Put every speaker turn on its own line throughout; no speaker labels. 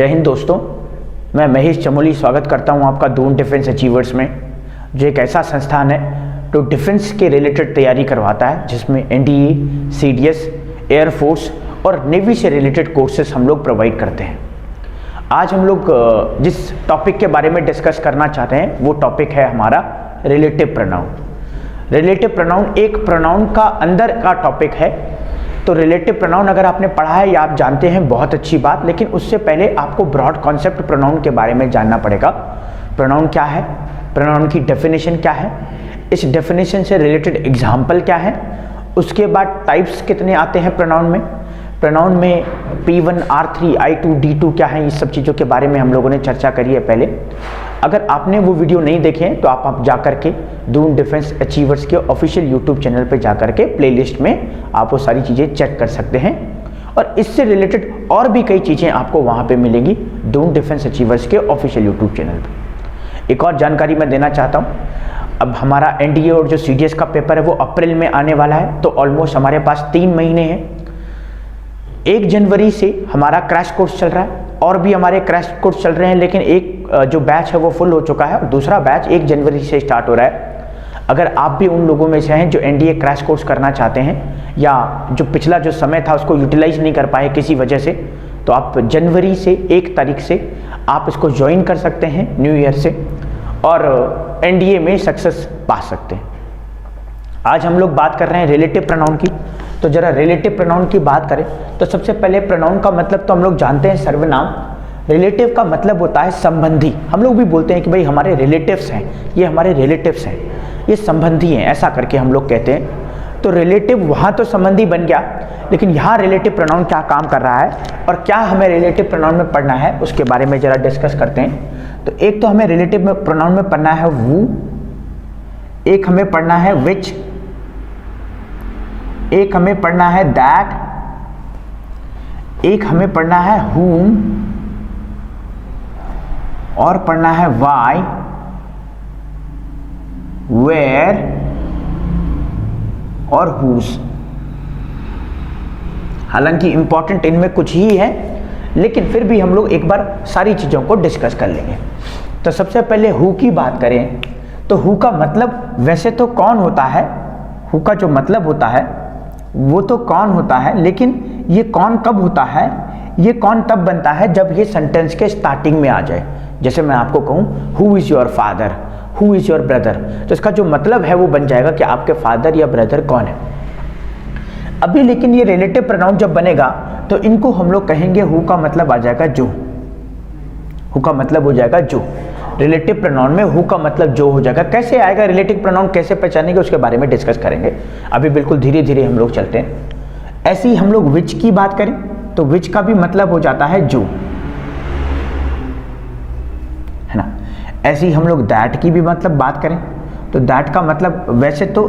जय हिंद दोस्तों, मैं महेश चमोली स्वागत करता हूं आपका दून डिफेंस अचीवर्स में, जो एक ऐसा संस्थान है जो डिफेंस के रिलेटेड तैयारी करवाता है, जिसमें एनडीए, सीडीएस, एयरफोर्स और नेवी से रिलेटेड कोर्सेज हम लोग प्रोवाइड करते हैं। आज हम लोग जिस टॉपिक के बारे में डिस्कस करना चाहते हैं वो टॉपिक है हमारा रिलेटिव प्रोनाउन। रिलेटिव प्रोनाउन एक प्रोनाउन का अंदर का टॉपिक है। तो रिलेटिव प्रोनाउन अगर आपने पढ़ा है या आप जानते हैं बहुत अच्छी बात, लेकिन उससे पहले आपको ब्रॉड कॉन्सेप्ट प्रोनाउन के बारे में जानना पड़ेगा। प्रोनाउन क्या है, प्रोनाउन की डेफिनेशन क्या है, इस डेफिनेशन से रिलेटेड एग्जाम्पल क्या है, उसके बाद टाइप्स कितने आते हैं प्रोनाउन में, प्रोनाउन में P1, R3, I2, D2 क्या है, इस सब चीज़ों के बारे में हम लोगों ने चर्चा करी है पहले। अगर आपने वो वीडियो नहीं देखे हैं तो आप जा करके दून डिफेंस अचीवर्स के ऑफिशियल यूट्यूब चैनल पे जा करके प्लेलिस्ट में आप वो सारी चीज़ें चेक कर सकते हैं, और इससे रिलेटेड और भी कई चीज़ें आपको वहाँ पे मिलेंगी दून डिफेंस अचीवर्स के ऑफिशियल यूट्यूब चैनल पे। एक और जानकारी मैं देना चाहता हूँ, अब हमारा एनडीए और जो सीडीएस का पेपर है वो अप्रैल में आने वाला है, तो ऑलमोस्ट हमारे पास 3 महीने हैं। 1 जनवरी से हमारा क्रैश कोर्स चल रहा है, और भी हमारे क्रैश कोर्स चल रहे हैं, लेकिन एक जो बैच है वो फुल हो चुका है और दूसरा बैच 1 जनवरी से स्टार्ट हो रहा है। अगर आप भी उन लोगों में से हैं जो एनडीए क्रैश कोर्स करना चाहते हैं, या जो पिछला जो समय था उसको यूटिलाइज नहीं कर पाए किसी वजह से, तो आप जनवरी से 1 तारीख से आप इसको ज्वाइन कर सकते हैं न्यू ईयर से, और एनडीए में सक्सेस पा सकते हैं। आज हम लोग बात कर रहे हैं रिलेटिव प्रोनाउन की। तो जरा रिलेटिव प्रोनाउन की बात करें तो सबसे पहले प्रोनाउन का मतलब तो हम लोग जानते हैं सर्वनाम। रिलेटिव का मतलब होता है संबंधी। हम लोग भी बोलते हैं कि भाई हमारे रिलेटिव्स हैं, ये हमारे रिलेटिव्स हैं, ये संबंधी हैं, ऐसा करके हम लोग कहते हैं। तो रिलेटिव वहाँ तो संबंधी बन गया, लेकिन यहाँ रिलेटिव प्रोनाउन क्या काम कर रहा है और क्या हमें रिलेटिव प्रोनाउन में पढ़ना है उसके बारे में जरा डिस्कस करते हैं। तो एक तो हमें रिलेटिव प्रोनाउन में पढ़ना है वो, एक हमें पढ़ना है विच, एक हमें पढ़ना है दैट, एक हमें पढ़ना है whom, और पढ़ना है why, where और whose। हालांकि इंपॉर्टेंट इनमें कुछ ही है, लेकिन फिर भी हम लोग एक बार सारी चीजों को डिस्कस कर लेंगे। तो सबसे पहले who की बात करें तो who का मतलब वैसे तो कौन होता है, who का जो मतलब होता है वो तो कौन होता है, लेकिन ये कौन कब होता है, ये कौन तब बनता है जब ये सेंटेंस के स्टार्टिंग में आ जाए। जैसे मैं आपको कहूँ who is your father, who is your brother, तो इसका जो मतलब है वो बन जाएगा कि आपके फादर या ब्रदर कौन है। अभी लेकिन ये रिलेटिव प्रोनाउन जब बनेगा तो इनको हम लोग कहेंगे हु का मतलब आ जाएगा जो, हु का मतलब हो जाएगा जो। रिलेटिव प्रोनाउन में हु का मतलब जो हो जाएगा। कैसे आएगा रिलेटिव प्रोनाउन, कैसे पहचानेंगे, उसके बारे में डिस्कस करेंगे। अभी बिल्कुल धीरे धीरे हम लोग चलते हैं। ऐसे ही हम लोग विच की बात करें तो विच का भी मतलब हो जाता है जो, है ना। ऐसे ही हम लोग दैट की भी मतलब बात करें तो दैट का मतलब वैसे तो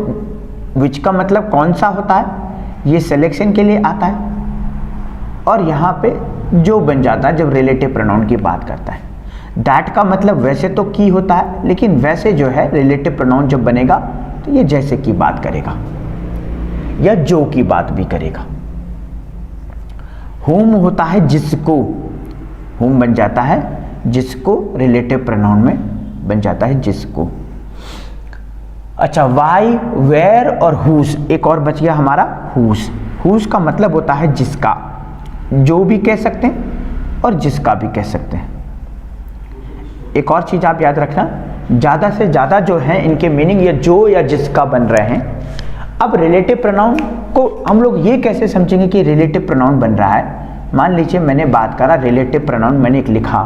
विच का मतलब कौन सा होता है, ये सिलेक्शन के लिए आता है, और यहाँ पे जो बन जाता है जब रिलेटिव प्रोनाउन की बात करता है। दैट का मतलब वैसे तो की होता है, लेकिन वैसे जो है रिलेटिव प्रोनाउन जब बनेगा तो ये जैसे की बात करेगा या जो की बात भी करेगा। whom होता है जिसको, whom बन जाता है जिसको, रिलेटिव प्रोनाउन में बन जाता है जिसको। अच्छा, why, where और whose, एक और बच गया हमारा whose। whose का मतलब होता है जिसका, जो भी कह सकते हैं और जिसका भी कह सकते हैं। एक और चीज आप याद रखना, ज्यादा से ज्यादा जो है इनके मीनिंग या जो या जिसका बन रहे हैं। अब रिलेटिव प्रोनाउन को हम लोग ये कैसे समझेंगे कि रिलेटिव प्रोनाउन बन रहा है। मान लीजिए मैंने बात करा रिलेटिव प्रोनाउन, मैंने एक लिखा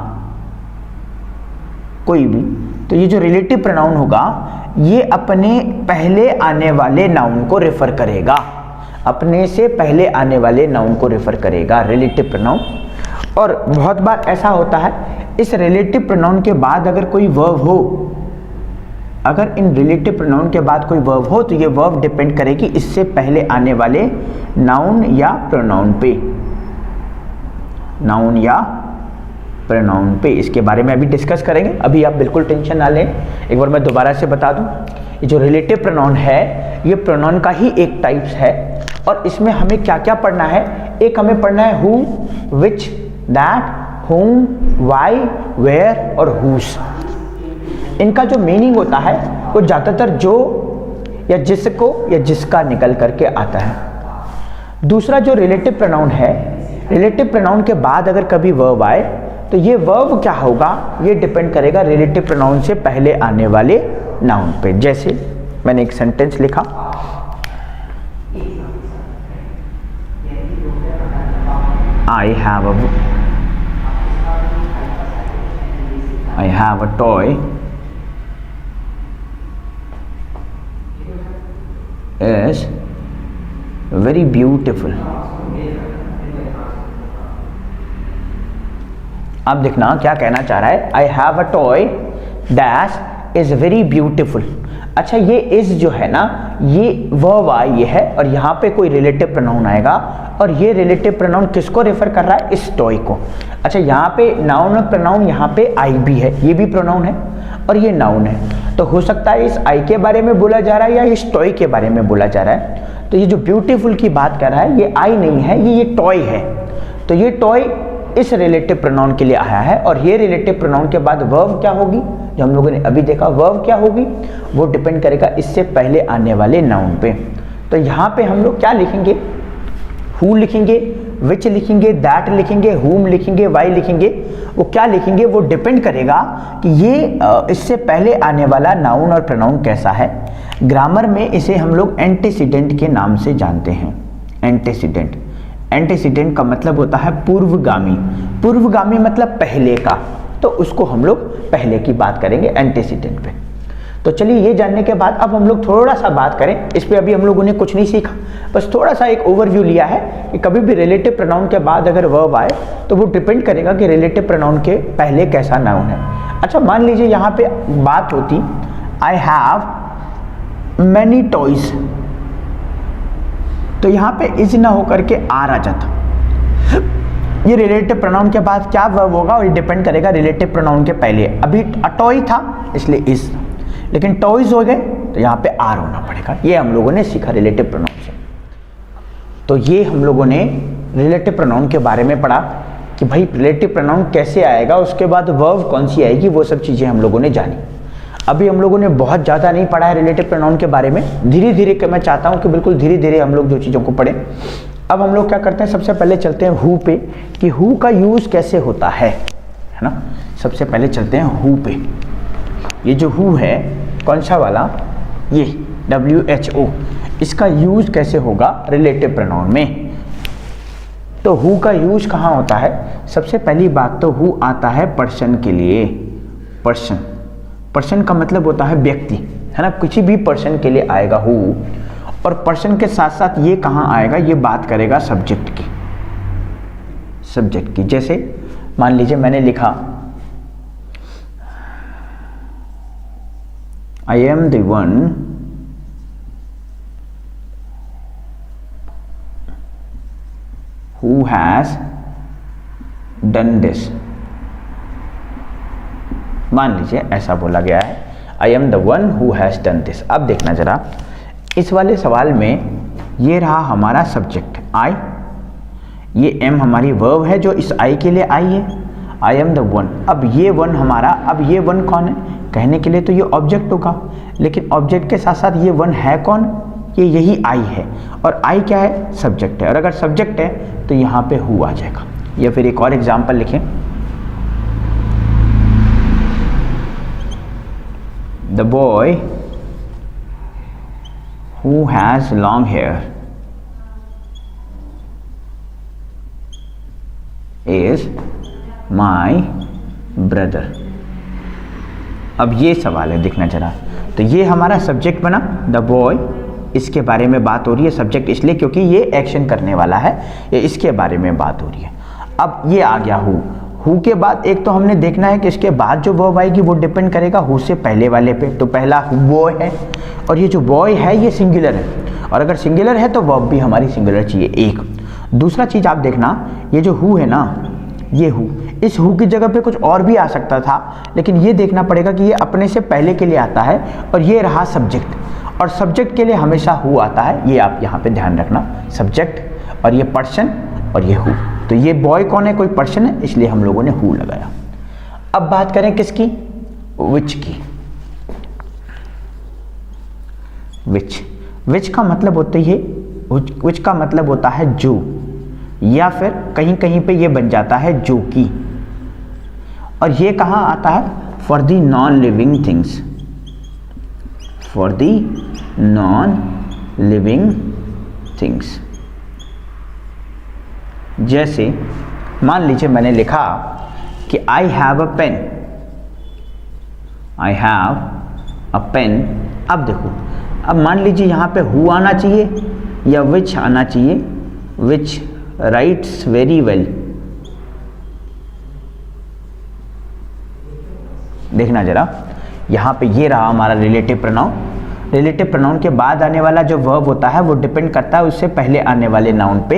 कोई भी, तो ये जो रिलेटिव प्रोनाउन होगा ये अपने पहले आने वाले नाउन को रेफर करेगा, अपने से पहले आने वाले नाउन को रेफर करेगा रिलेटिव प्रोनाउन। और बहुत बार ऐसा होता है इस रिलेटिव प्रोनाउन के बाद अगर कोई वर्ब हो, अगर इन रिलेटिव प्रोनाउन के बाद कोई वर्ब हो तो ये वर्ब डिपेंड करेगी इससे पहले आने वाले नाउन या प्रोनाउन पे, नाउन या प्रोनाउन पे। इसके बारे में अभी डिस्कस करेंगे, अभी आप बिल्कुल टेंशन ना लें। एक बार मैं दोबारा से बता दूं, ये जो रिलेटिव प्रोनाउन है ये प्रोनाउन का ही एक टाइप्स है, और इसमें हमें क्या क्या पढ़ना है। एक हमें पढ़ना है who, which, that whom, why, where और whose। इनका जो मीनिंग होता है वो ज़्यादातर जो या जिसको या जिसका निकल करके आता है। दूसरा जो रिलेटिव प्रोनाउन है, रिलेटिव प्रोनाउन के बाद अगर कभी वर्ब आए तो ये वर्ब क्या होगा, ये डिपेंड करेगा रिलेटिव प्रोनाउन से पहले आने वाले नाउन पे। जैसे मैंने एक सेंटेंस लिखा, I have a toy is very beautiful। अब देखना क्या कहना चाह रहा है, I have a toy dash is very beautiful। अच्छा, ये इज जो है ना, ये वर्ब आई है और यहाँ पे कोई रिलेटिव प्रोनाउन आएगा और ये रिलेटिव प्रोनाउन किसको रेफर कर रहा है, इस टॉय को। अच्छा, यहाँ पे नाउन और प्रोनाउन, यहाँ पे आई भी है, ये भी प्रोनाउन है और ये नाउन है, तो हो सकता है इस आई के बारे में बोला जा रहा है या इस टॉय के बारे में बोला जा रहा है। तो ये जो ब्यूटीफुल की बात कर रहा है, ये आई नहीं है, ये टॉय है। तो ये टॉय इस रिलेटिव प्रोनाउन के लिए आया है और ये रिलेटिव प्रोनाउन के बाद वर्ब क्या होगी, जो हम लोगों ने अभी देखा, वर्ब क्या होगी, वो डिपेंड करेगा इससे पहले आने वाले नाउन पे। तो यहाँ पे हम लोग क्या लिखेंगे, हु लिखेंगे, विच लिखेंगे, दैट लिखेंगे, हुम लिखेंगे, वाई लिखेंगे, वो क्या लिखेंगे वो डिपेंड करेगा कि ये इससे पहले आने वाला नाउन और प्रोनाउन कैसा है। ग्रामर में इसे हम लोग एंटीसीडेंट के नाम से जानते हैं। एंटीसीडेंट, एंटीसीडेंट का मतलब होता है पूर्वगामी। पूर्वगामी मतलब पहले का, तो उसको हम लोग पहले की बात करेंगे एंटीसीडेंट पे। तो चलिए, ये जानने के बाद अब हम लोग थोड़ा सा बात करें इस पे। अभी हम लोगों ने कुछ नहीं सीखा, बस थोड़ा सा एक ओवरव्यू लिया है कि कभी भी रिलेटिव प्रोनाउन के बाद अगर वर्ब आए तो वो डिपेंड करेगा कि रिलेटिव प्रोनाउन के पहले कैसा नाउन है। अच्छा, मान लीजिए यहाँ पे बात होती आई हैव मैनी टॉयज, तो यहाँ पे इज ना होकर के आर आ जाता। ये रिलेटिव प्रोनाउन के बाद क्या वर्ब होगा और ये डिपेंड करेगा रिलेटिव प्रोनाउन के पहले। अभी टॉय था इसलिए इज, लेकिन टॉयज हो गए तो यहाँ पे आर होना पड़ेगा। ये हम लोगों ने सीखा रिलेटिव प्रोनाउन से। तो ये हम लोगों ने रिलेटिव प्रोनाउन के बारे में पढ़ा कि भाई रिलेटिव प्रोनाउन कैसे आएगा, उसके बाद वर्ब कौन सी आएगी, वो सब चीज़ें हम लोगों ने जानी। अभी हम लोगों ने बहुत ज़्यादा नहीं पढ़ा है रिलेटिव प्रोनाउन के बारे में, धीरे धीरे मैं चाहता हूँ कि बिल्कुल धीरे धीरे हम लोग जो चीज़ों को पढ़ें। अब हम लोग क्या करते हैं, सबसे पहले चलते हैं हु पे कि हु का यूज़ कैसे होता है ना। सबसे पहले चलते हैं हु पे। ये जो हु है कौन सा वाला, ये WHO, इसका यूज़ कैसे होगा रिलेटिव प्रोनाउन में। तो हु का यूज़ कहाँ होता है, सबसे पहली बात तो हु आता है पर्सन के लिए। पर्सन, पर्सन का मतलब होता है व्यक्ति, है ना, किसी भी पर्सन के लिए आएगा हु। और पर्सन के साथ साथ ये कहाँ आएगा, ये बात करेगा सब्जेक्ट की। सब्जेक्ट की, जैसे मान लीजिए मैंने लिखा I am the one who has done this। मान लीजिए ऐसा बोला गया है, I am the one who has done this। अब देखना जरा, इस वाले सवाल में ये रहा हमारा सब्जेक्ट I, ये M हमारी वर्ब है जो इस I के लिए आई है, I am the one। अब ये वन हमारा, अब ये वन कौन है, कहने के लिए तो ये ऑब्जेक्ट होगा, लेकिन ऑब्जेक्ट के साथ साथ ये वन है कौन, ये यही आई है, और आई क्या है, सब्जेक्ट है। और अगर सब्जेक्ट है तो यहाँ पे हु आ जाएगा। या फिर एक और एग्जांपल लिखें, the boy who has long here is my brother. अब ये सवाल है, देखना जरा, तो ये हमारा सब्जेक्ट बना द बॉय, इसके बारे में बात हो रही है। सब्जेक्ट इसलिए क्योंकि ये एक्शन करने वाला है, ये इसके बारे में बात हो रही है। अब ये आ गया हु। हु के बाद एक तो हमने देखना है कि इसके बाद जो वर्ब आएगी वो डिपेंड करेगा हु से पहले वाले पे। तो पहला बॉय है, और ये जो बॉय है ये सिंगुलर है, और अगर सिंगुलर है तो वर्ब भी हमारी सिंगुलर चाहिए एक। दूसरा चीज़ आप देखना, ये जो हु है ना, ये हु, इस हु की जगह पे कुछ और भी आ सकता था, लेकिन ये देखना पड़ेगा कि ये अपने से पहले के लिए आता है, और ये रहा सब्जेक्ट, और सब्जेक्ट के लिए हमेशा हु आता है। ये आप यहाँ पे ध्यान रखना, सब्जेक्ट और ये पर्सन और ये हु। तो ये बॉय कौन है, कोई पर्सन है, इसलिए हम लोगों ने हु लगाया। अब बात करें किसकी, विच की। विच का मतलब होता है, विच का मतलब होता है जो, या फिर कहीं कहीं पे ये बन जाता है जो कि। और ये कहाँ आता है, for the non living things, for the non living things. जैसे मान लीजिए मैंने लिखा कि I have a pen, I have a pen. अब देखो, अब मान लीजिए यहाँ पे हु आना चाहिए या विच आना चाहिए, विच राइट्स वेरी वेल। देखना जरा, यहाँ पे ये रहा हमारा रिलेटिव प्रोनाउन। रिलेटिव प्रोनाउन के बाद आने वाला जो वर्ब होता है वो डिपेंड करता है उससे पहले आने वाले नाउन पे।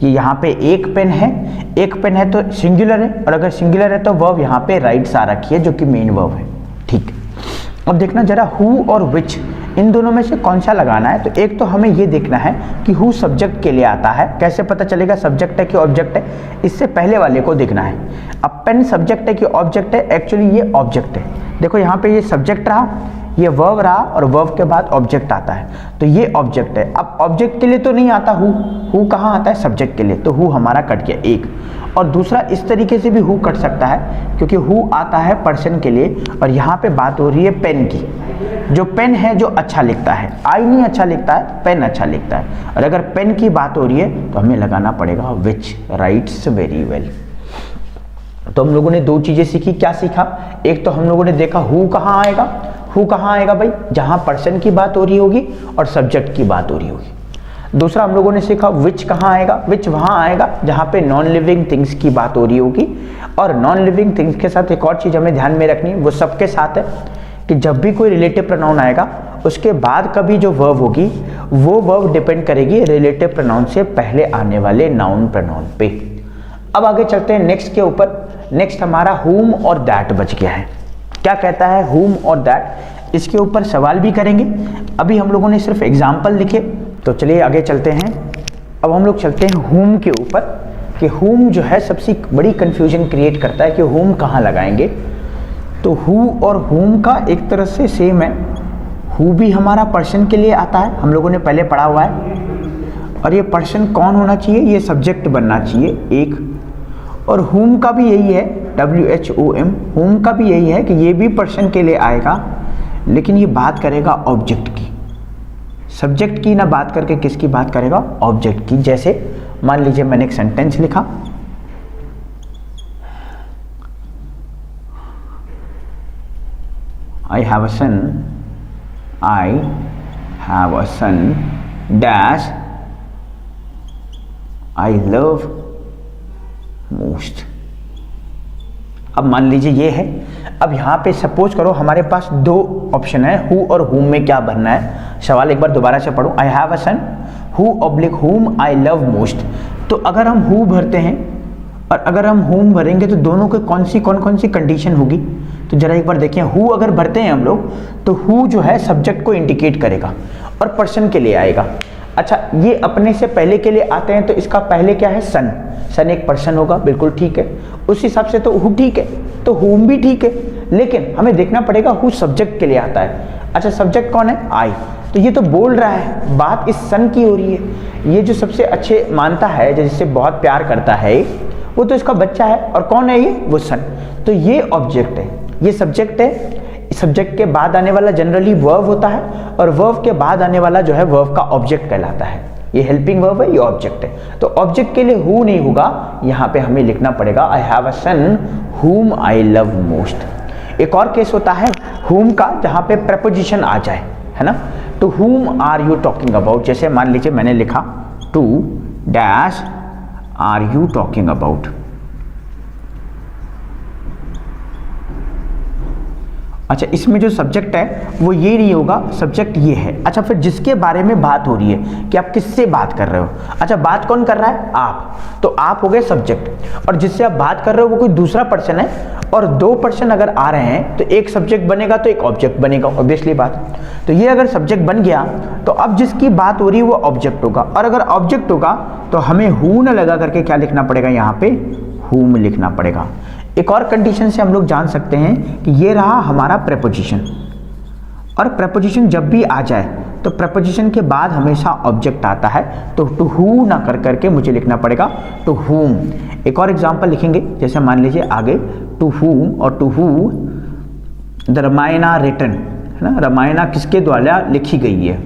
ये यहाँ पे एक पेन है, एक पेन है तो सिंगुलर है, और अगर सिंगुलर है तो वर्ब यहाँ पे राइट्स आ रखी है जो कि मेन वर्ब है। ठीक, अब देखना जरा हु और विच इन दोनों में से कौन सा लगाना है। तो एक तो हमें ये देखना है कि हु सब्जेक्ट के लिए आता है, कैसे पता चलेगा सब्जेक्ट है कि ऑब्जेक्ट है, इससे पहले वाले को देखना है। अब पेन सब्जेक्ट है कि ऑब्जेक्ट है, एक्चुअली ये ऑब्जेक्ट है। देखो यहाँ पे ये सब्जेक्ट रहा, ये वर्ब रहा, और वर्ब के बाद ऑब्जेक्ट आता है, तो ये ऑब्जेक्ट है। अब ऑब्जेक्ट के लिए तो नहीं आता हु कहाँ आता है, सब्जेक्ट के लिए, तो हु हमारा कट गया एक। और दूसरा इस तरीके से भी हु कट सकता है क्योंकि हु आता है पर्सन के लिए, और यहाँ पे बात हो रही है पेन की। जो पेन है जो अच्छा लिखता है, आई नहीं अच्छा लिखता है, पेन अच्छा लिखता है। और अगर पेन की बात हो रही है तो हमें लगाना पड़ेगा विच राइट्स वेरी वेल। तो हम लोगों ने दो चीजें सीखी। क्या सीखा, एक तो हम लोगों ने देखा हु कहाँ आएगा, हु कहाँ आएगा भाई, जहां पर्सन की बात हो रही होगी और सब्जेक्ट की बात हो रही होगी। दूसरा हम लोगों ने सीखा विच कहाँ आएगा, विच वहां आएगा जहां पे नॉन लिविंग थिंग्स की बात हो रही होगी। और नॉन लिविंग थिंग्स के साथ एक और चीज हमें ध्यान में रखनी, वो सबके साथ है कि जब भी कोई रिलेटिव प्रोनाउन आएगा उसके बाद कभी जो वर्ब होगी वो वर्ब डिपेंड करेगी रिलेटिव प्रोनाउन से पहले आने वाले नाउन प्रोनाउन पे। अब आगे चलते हैं नेक्स्ट के ऊपर। नेक्स्ट हमारा हुम और दैट बच गया है। क्या कहता है हुम और दैट, इसके ऊपर सवाल भी करेंगे। अभी हम लोगों ने सिर्फ एग्जाम्पल लिखे, तो चलिए आगे चलते हैं। अब हम लोग चलते हैं हुम के ऊपर कि हुम जो है सबसे बड़ी कंफ्यूजन क्रिएट करता है कि हुम कहाँ लगाएंगे। तो हु और हुम का एक तरह से सेम है। हु भी हमारा पर्सन के लिए आता है, हम लोगों ने पहले पढ़ा हुआ है। और ये पर्सन कौन होना चाहिए, ये सब्जेक्ट बनना चाहिए एक। और हुम का भी यही है, WHOM, हुम का भी यही है कि ये भी पर्सन के लिए आएगा, लेकिन ये बात करेगा ऑब्जेक्ट की। सब्जेक्ट की ना बात करके किसकी बात करेगा, ऑब्जेक्ट की। जैसे मान लीजिए मैंने एक सेंटेंस लिखा, I have a son, I have a son dash I love most। अब मान लीजिए ये है। अब यहाँ पे सपोज करो हमारे पास दो ऑप्शन है, हु और हुम में क्या भरना है। सवाल एक बार दोबारा से पढ़ो, I have a son who oblique whom I love most. तो अगर हम हु भरते हैं और अगर हम हुम भरेंगे तो दोनों के कौन कौन सी कंडीशन होगी। तो जरा एक बार देखिए, हु अगर भरते हैं हम लोग तो हु जो है सब्जेक्ट को इंडिकेट करेगा और पर्सन के लिए आएगा। अच्छा, ये अपने से पहले के लिए आते हैं तो इसका पहले क्या है, सन। सन एक पर्सन होगा, बिल्कुल ठीक है। उस हिसाब से तो हु ठीक है, तो हुम भी ठीक है, लेकिन हमें देखना पड़ेगा हु सब्जेक्ट के लिए आता है। अच्छा, सब्जेक्ट कौन है, आई। तो ये तो बोल रहा है, बात इस सन की हो रही है। ये जो सबसे अच्छे मानता है, जिससे बहुत प्यार करता है, वो तो इसका बच्चा है। और कौन है ये, वो सन। तो ये ऑब्जेक्ट है, ये सब्जेक्ट है। सब्जेक्ट के बाद आने वाला जनरली वर्ब होता है, और वर्ब के बाद आने वाला जो है वर्ब का ऑब्जेक्ट कहलाता है। ये हेल्पिंग वर्ब है, ये ऑब्जेक्ट है। तो ऑब्जेक्ट के लिए हु नहीं होगा, यहाँ पे हमें लिखना पड़ेगा आई हैव अ सन हुम आई लव मोस्ट। एक और केस होता है हुम का, जहाँ पे प्रपोजिशन आ जाए, है ना। तो हुम आर यू टॉकिंग अबाउट। जैसे मान लीजिए मैंने लिखा to dash are you talking about. अच्छा, इसमें जो सब्जेक्ट है वो ये नहीं होगा, सब्जेक्ट ये है। अच्छा, फिर जिसके बारे में बात हो रही है कि आप किससे बात कर रहे हो। अच्छा, बात कौन कर रहा है? आप। तो आप हो गए सब्जेक्ट, और जिससे आप बात कर रहे हो वो कोई दूसरा पर्सन है, और दो पर्सन अगर आ रहे हैं तो एक सब्जेक्ट बनेगा तो एक ऑब्जेक्ट बनेगा, ऑब्वियसली बात। तो ये अगर सब्जेक्ट बन गया तो अब जिसकी बात हो रही है वो ऑब्जेक्ट होगा, और अगर ऑब्जेक्ट होगा तो हमें हु न लगा करके क्या लिखना पड़ेगा, यहाँ पे हुम लिखना पड़ेगा। एक और कंडीशन से हम लोग जान सकते हैं कि ये रहा हमारा प्रेपोजिशन, और प्रेपोजिशन जब भी आ जाए तो प्रेपोजिशन के बाद हमेशा ऑब्जेक्ट आता है, तो टू हु ना कर करके मुझे लिखना पड़ेगा टू हुम। एक और एग्जांपल लिखेंगे, जैसे मान लीजिए आगे टू हुम और to who the Ramayana written, है ना, रामायण किसके द्वारा लिखी गई है।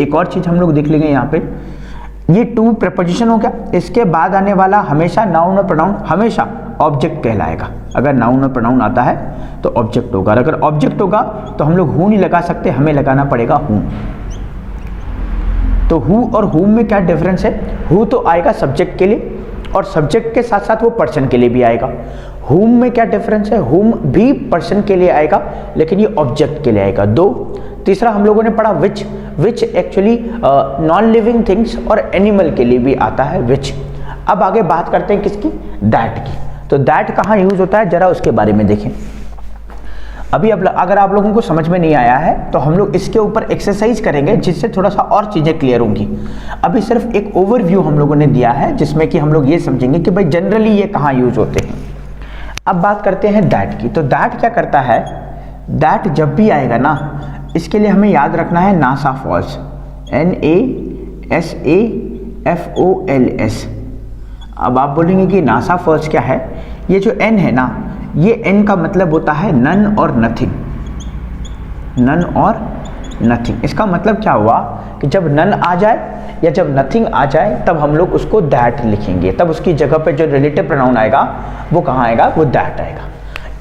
एक और चीज हम लोग देख लेंगे यहाँ पे, ये टू प्रेपोजिशन हो गया, इसके बाद आने वाला हमेशा नाउन और प्रोनाउन हमेशा ऑब्जेक्ट कहलाएगा। अगर नाउन और प्रोनाउन आता है तो ऑब्जेक्ट होगा, और अगर ऑब्जेक्ट होगा तो हम लोग हु नहीं लगा सकते, हमें लगाना पड़ेगा हूं। तो हु और हुम में क्या डिफरेंस है? हु तो आएगा सब्जेक्ट के लिए, और सब्जेक्ट के साथ साथ वो पर्सन के लिए भी आएगा। हुम में क्या डिफरेंस है? हुम भी पर्सन के लिए आएगा, लेकिन ये ऑब्जेक्ट के लिए आएगा। दो, तीसरा हम लोगों ने पढ़ा which, which actually non living things और एनिमल के लिए भी आता है विच। अब आगे बात करते हैं किसकी? दैट की। तो दैट कहाँ यूज होता है, जरा उसके बारे में देखें। अभी अब अगर आप लोगों को समझ में नहीं आया है तो हम लोग इसके ऊपर एक्सरसाइज करेंगे, जिससे थोड़ा सा और चीजें क्लियर होंगी। अभी सिर्फ एक ओवरव्यू हम लोगों ने दिया है, जिसमें कि हम लोग ये समझेंगे कि भाई जनरली ये कहाँ यूज होते हैं। अब बात करते हैं दैट की। तो दैट क्या करता है? दैट जब भी आएगा ना, इसके लिए हमें याद रखना है नासा फॉल्स, NASAFOLS। अब आप बोलेंगे कि नासा फॉल्स क्या है? ये जो N है ना, ये N का मतलब होता है नन और नथिंग, नन और नथिंग। इसका मतलब क्या हुआ कि जब नन आ जाए या जब नथिंग आ जाए तब हम लोग उसको दैट लिखेंगे, तब उसकी जगह पे जो रिलेटिव प्रोनाउन आएगा वो कहाँ आएगा? वो दैट आएगा।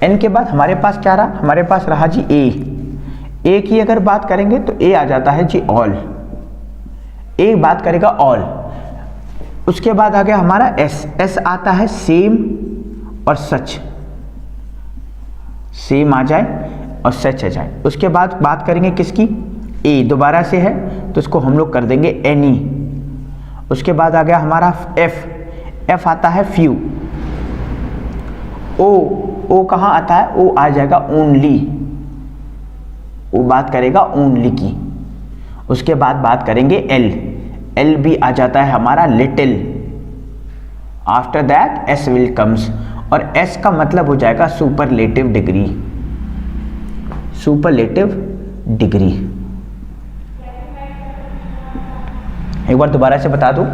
N के बाद हमारे पास क्या रहा? हमारे पास रहा जी ए की अगर बात करेंगे तो ए आ जाता है जी ऑल, ए बात करेगा ऑल। उसके बाद आ गया हमारा एस आता है सेम और सच, सेम आ जाए और सच आ जाए। उसके बाद बात करेंगे किसकी? ए दोबारा से है तो इसको हम लोग कर देंगे एनी। उसके बाद आ गया हमारा एफ आता है फ्यू। ओ कहाँ आता है? ओ आ जाएगा ओनली, वो बात करेगा ओनली की। उसके बाद बात करेंगे एल भी आ जाता है हमारा little. After that S will comes, और एस का मतलब हो जाएगा सुपरलेटिव डिग्री, सुपरलेटिव डिग्री। एक बार दोबारा से बता दूं,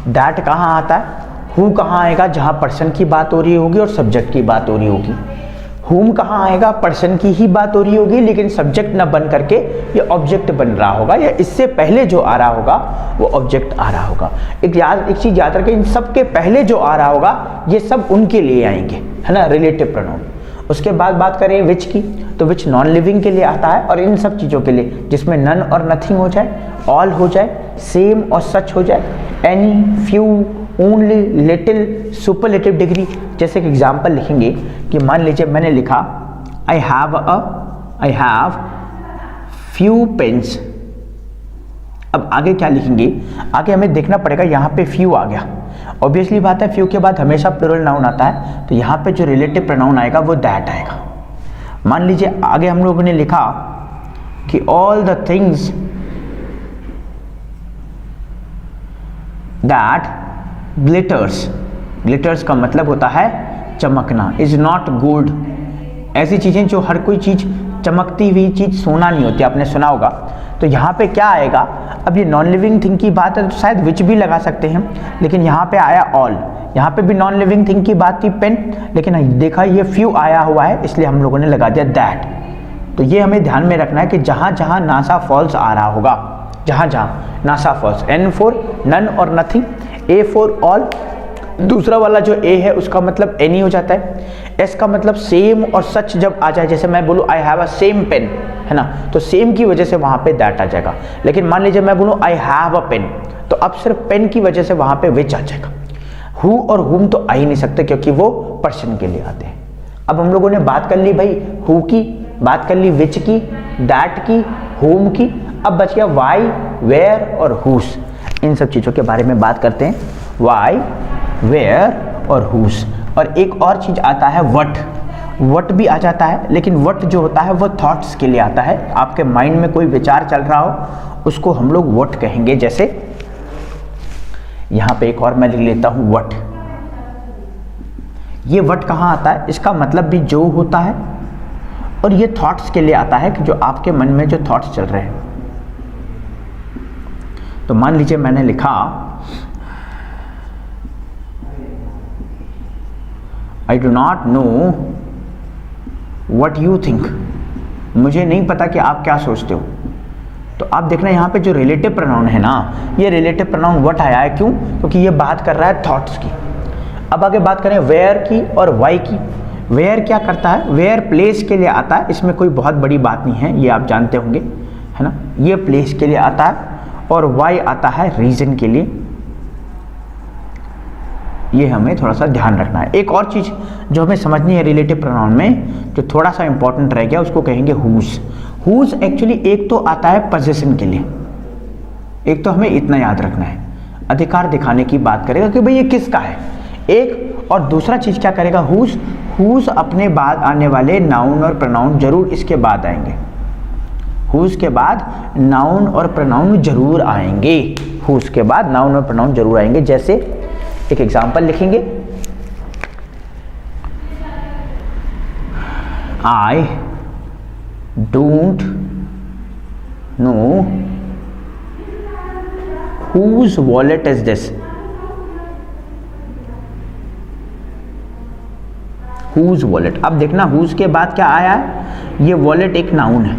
दैट कहाँ आता है? हु कहाँ आएगा? जहां पर्सन की बात हो रही होगी और सब्जेक्ट की बात हो रही होगी। हुम कहाँ आएगा? पर्सन की ही बात हो रही होगी, लेकिन सब्जेक्ट ना बन करके ये ऑब्जेक्ट बन रहा होगा, या इससे पहले जो आ रहा होगा वो ऑब्जेक्ट आ रहा होगा। एक चीज याद रखें, इन सब के पहले जो आ रहा होगा ये सब उनके लिए आएंगे, है ना, रिलेटिव प्रोनाउन। उसके बाद बात करें विच की, तो विच नॉन लिविंग के लिए आता है, और इन सब चीज़ों के लिए जिसमें नन और नथिंग हो जाए, ऑल हो जाए, सेम और सच हो जाए, any, few, only, little, superlative degree. जैसे कि एग्जाम्पल लिखेंगे कि मान लीजिए मैंने लिखा आई हैव फ्यू पेन्स। अब आगे क्या लिखेंगे? आगे हमें देखना पड़ेगा, यहाँ पे फ्यू आ गया, ऑब्वियसली बात है फ्यू के बाद हमेशा प्लूरल नाउन आता है, तो यहाँ पे जो रिलेटिव प्रोनाउन आएगा वो दैट आएगा। मान लीजिए आगे हम लोगों ने लिखा कि all the things that glitters, glitters का मतलब होता है चमकना, इज नॉट गोल्ड। ऐसी चीजें जो हर कोई चीज चमकती हुई चीज सोना नहीं होती, आपने सुना होगा। तो यहाँ पे क्या आएगा? अब ये नॉन लिविंग थिंग की बात है तो शायद विच भी लगा सकते हैं, लेकिन यहाँ पे आया ऑल। यहाँ पे भी नॉन लिविंग थिंग की बात थी पेन, लेकिन देखा ये फ्यू आया हुआ है, इसलिए हम लोगों ने लगा दिया दैट। तो ये हमें ध्यान में रखना है कि जहाँ जहाँ नासा फॉल्स आ रहा होगा, जहाँ जहाँ NASA falls, N for none और नथिंग, A फॉर ऑल, दूसरा वाला जो A है उसका मतलब एनी हो जाता है, S का मतलब सेम और सच जब आ जाए, जैसे मैं बोलूँ I have a same pen, है ना, तो सेम की वजह से वहाँ पे दैट आ जाएगा। लेकिन मान लीजिए मैं बोलूँ आई हैव अ पेन, तो अब सिर्फ पेन की वजह से वहाँ पे विच आ जाएगा। हु और हुम तो आ ही नहीं सकते क्योंकि वो पर्सन के लिए आते हैं। अब हम लोगों ने बात कर ली भाई हु की, बात कर ली विच की, दैट की, होम की, अब बच गया वाई, वेयर और हुस। इन सब चीज़ों के बारे में बात करते हैं, वाई, वेयर और हुस। और एक और चीज़ आता है वट, वट भी आ जाता है, लेकिन वट जो होता है वो थॉट्स के लिए आता है। आपके माइंड में कोई विचार चल रहा हो उसको हम लोग वट कहेंगे। जैसे यहाँ पे एक और मैं लिख लेता हूँ वट। ये वट कहाँ आता है, इसका मतलब भी जो होता है, और ये थॉट्स के लिए आता है कि जो आपके मन में जो थॉट्स चल रहे हैं। तो मान लीजिए मैंने लिखा I do not know what you think, मुझे नहीं पता कि आप क्या सोचते हो। तो आप देखना यहाँ पे जो रिलेटिव प्रोनाउन है ना, ये रिलेटिव प्रोनाउन वट आया है, क्यों? क्योंकि ये बात कर रहा है थॉट्स की। अब आगे बात करें वेयर की और वाई की। वेयर क्या करता है, वेयर प्लेस के लिए आता है, इसमें कोई बहुत बड़ी बात नहीं है, ये आप जानते होंगे, है ना। ये प्लेस के लिए आता है, और वाई आता है रीजन के लिए। ये हमें थोड़ा सा ध्यान रखना है। एक और चीज़ जो हमें समझनी है रिलेटिव प्रोनाउन में, जो थोड़ा सा इंपॉर्टेंट रह गया, उसको कहेंगे हुज। हुज एक्चुअली एक तो आता है पोजीशन के लिए, एक तो हमें इतना याद रखना है, अधिकार दिखाने की बात करेगा कि भाई ये किसका है, एक। और दूसरा चीज़ क्या करेगा, हुज, हुज अपने बाद आने वाले नाउन और प्रोनाउन जरूर इसके बाद आएंगे। हुज के बाद नाउन और प्रोनाउन जरूर आएंगे, हुज के बाद नाउन और प्रोनाउन जरूर आएंगे। जैसे एक एग्जांपल लिखेंगे, I don't know whose wallet is this, whose wallet. अब देखना हुज के बाद क्या आया है, ये वॉलेट एक नाउन है,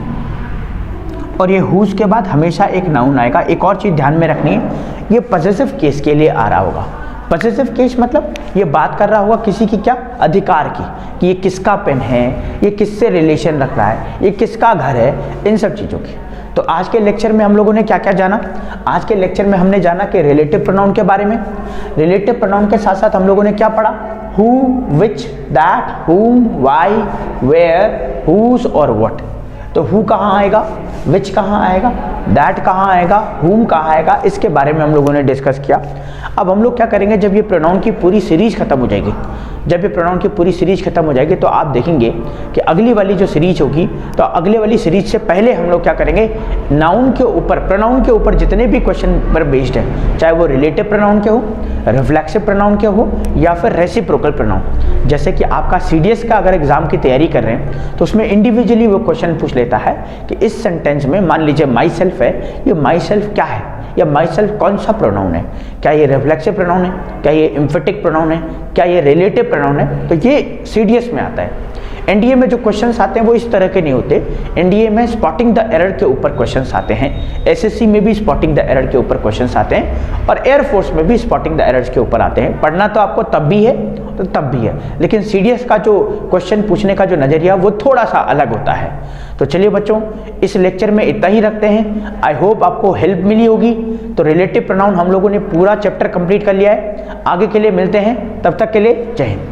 और ये हुज के बाद हमेशा एक नाउन आएगा। एक और चीज ध्यान में रखनी है, ये पॉसेसिव केस के लिए आ रहा होगा। पॉसेसिव केस मतलब ये बात कर रहा होगा किसी की क्या, अधिकार की, कि ये किसका पेन है, ये किससे रिलेशन रख रहा है, ये किसका घर है, इन सब चीज़ों की। तो आज के लेक्चर में हम लोगों ने क्या क्या जाना, आज के लेक्चर में हमने जाना कि रिलेटिव प्रोनाउन के बारे में। रिलेटिव प्रोनाउन के साथ साथ हम लोगों ने क्या पढ़ा, हु, विच, दैट, हुम, वाई, वेयर, हुज और व्हाट। तो हु कहाँ आएगा, विच कहाँ आएगा, दैट कहाँ आएगा, हुम कहाँ आएगा, इसके बारे में हम लोगों ने डिस्कस किया। अब हम लोग क्या करेंगे, जब ये प्रोनाउन की पूरी सीरीज खत्म हो जाएगी, जब ये प्रोनाउन की पूरी सीरीज खत्म हो जाएगी, तो आप देखेंगे कि अगली वाली जो सीरीज होगी, तो अगले वाली सीरीज से पहले हम लोग क्या करेंगे, नाउन के ऊपर, प्रोनाउन के ऊपर जितने भी क्वेश्चन पर बेस्ड है, चाहे वो रिलेटिव प्रोनाउन के हो, रिफ्लेक्सिव प्रोनाउन के हो, या फिर रेसिप्रोकल प्रोनाउन। जैसे कि आपका सीडीएस का अगर एग्जाम की तैयारी कर रहे हैं, तो उसमें इंडिविजुअली वो क्वेश्चन पूछ लेता है कि इस सेंटेंस में मान लीजिए माई सेल्फ है, ये माई सेल्फ क्या है, या माई सेल्फ कौन सा प्रोनाउन है, क्या ये रिफ्लेक्सिव प्रोनाउन है, क्या ये एम्फेटिक प्रोनाउन है, क्या ये रिलेटिव प्रोनाउन है। तो ये सीडीएस में आता है। एनडीए में जो क्वेश्चंस आते हैं वो इस तरह के नहीं होते। एनडीए में स्पॉटिंग द एरर के ऊपर क्वेश्चंस आते हैं, एसएससी में भी स्पॉटिंग द एरर के ऊपर क्वेश्चंस आते हैं, और एयरफोर्स में भी स्पॉटिंग द एरर्स के ऊपर आते हैं। पढ़ना तो आपको तब भी है, तो तब भी है, लेकिन सीडीएस का जो क्वेश्चन पूछने का जो नजरिया वो थोड़ा सा अलग होता है। तो चलिए बच्चों, इस लेक्चर में इतना ही रखते हैं। आई होप आपको हेल्प मिली होगी। तो रिलेटिव प्रोनाउन हम लोगों ने पूरा चैप्टर कंप्लीट कर लिया है। आगे के लिए मिलते हैं, तब तक के लिए जय हिंद।